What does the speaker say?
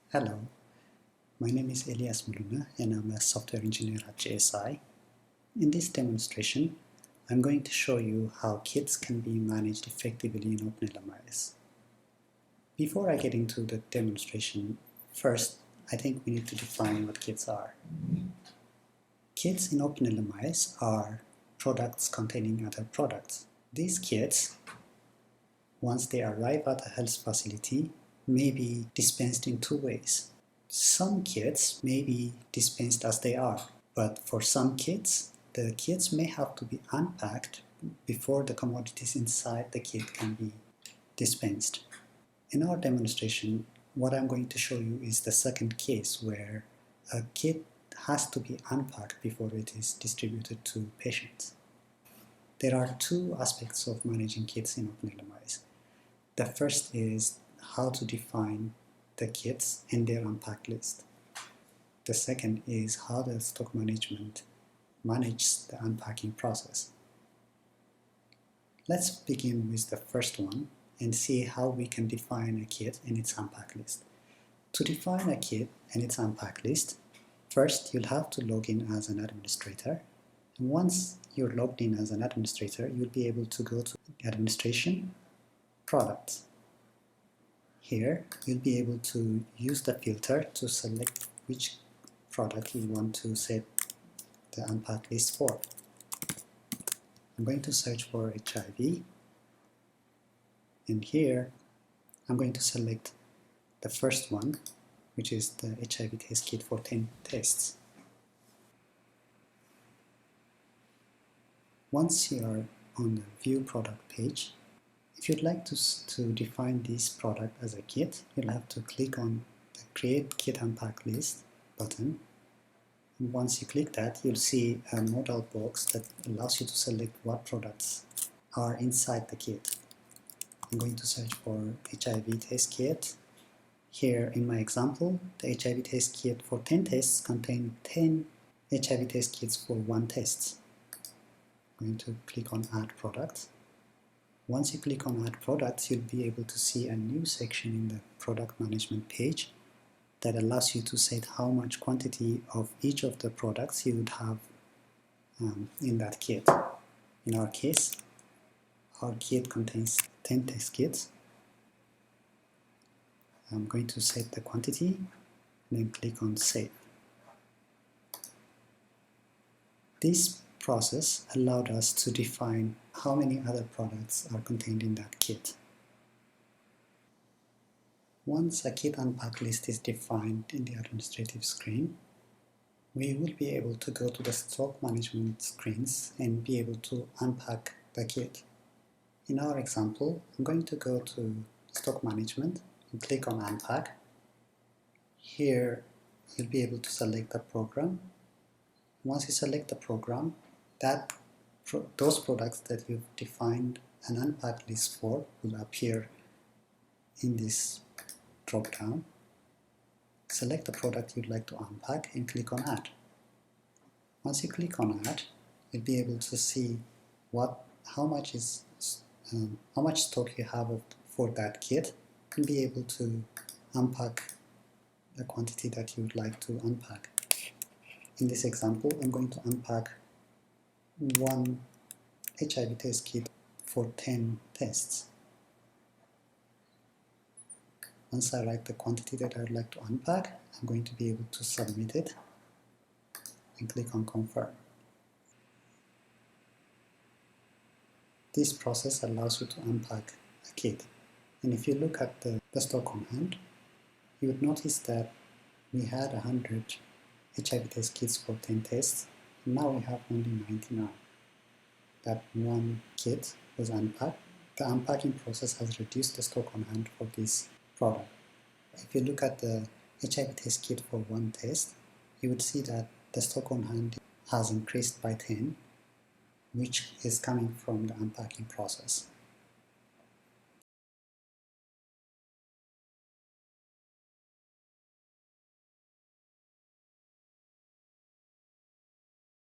Hello, my name is Elias Muluna and I'm a software engineer at JSI. In this demonstration, I'm going to show you how kits can be managed effectively in OpenLMIS. Before I get into the demonstration, first I think we need to define what kits are. Kits in OpenLMIS are products containing other products. These kits, once they arrive at a health facility, may be dispensed in two ways. Some kits may be dispensed as they are, but for some kits, the kits may have to be unpacked before the commodities inside the kit can be dispensed. In our demonstration, what I'm going to show you is the second case where a kit has to be unpacked before it is distributed to patients. There are two aspects of managing kits in OpenLMIS. The first is how to define the kits and their unpack list. The second is how the stock management manages the unpacking process. Let's begin with the first one and see how we can define a kit and its unpack list. To define a kit and its unpack list, first you'll have to log in as an administrator. And once you're logged in as an administrator, you'll be able to go to Administration, Products. Here, you'll be able to use the filter to select which product you want to set the unpack list for. I'm going to search for HIV, and here I'm going to select the first one, which is the HIV test kit for 10 tests. Once you are on the View Product page, if you'd like to define this product as a kit, you'll have to click on the Create Kit Unpack List button. And once you click that, you'll see a modal box that allows you to select what products are inside the kit. I'm going to search for HIV test kit. Here in my example, the HIV test kit for 10 tests contains 10 HIV test kits for 1 test. I'm going to click on Add Product. Once you click on Add Products, you'll be able to see a new section in the product management page that allows you to set how much quantity of each of the products you would have in that kit. In our case, our kit contains 10 test kits. I'm going to set the quantity and then click on Save. This process allowed us to define how many other products are contained in that kit. Once a kit unpack list is defined in the administrative screen, we will be able to go to the stock management screens and be able to unpack the kit. In our example, I'm going to go to stock management and click on unpack. Here you'll be able to select the program. Once you select the program, those products that you've defined an unpack list for will appear in this drop down. Select the product you'd like to unpack and click on Add. Once you click on Add, you'll be able to see how much stock you have for that kit, and be able to unpack the quantity that you would like to unpack. In this example, I'm going to unpack 1 HIV test kit for 10 tests. Once I write the quantity that I would like to unpack, I'm going to be able to submit it and click on Confirm. This process allows you to unpack a kit. And if you look at the stock on hand, you would notice that we had 100 HIV test kits for 10 tests, and now we have only 99. That one kit was unpacked. The unpacking process has reduced the stock on hand for this product. If you look at the HIV test kit for 1 test, you would see that the stock on hand has increased by 10, which is coming from the unpacking process.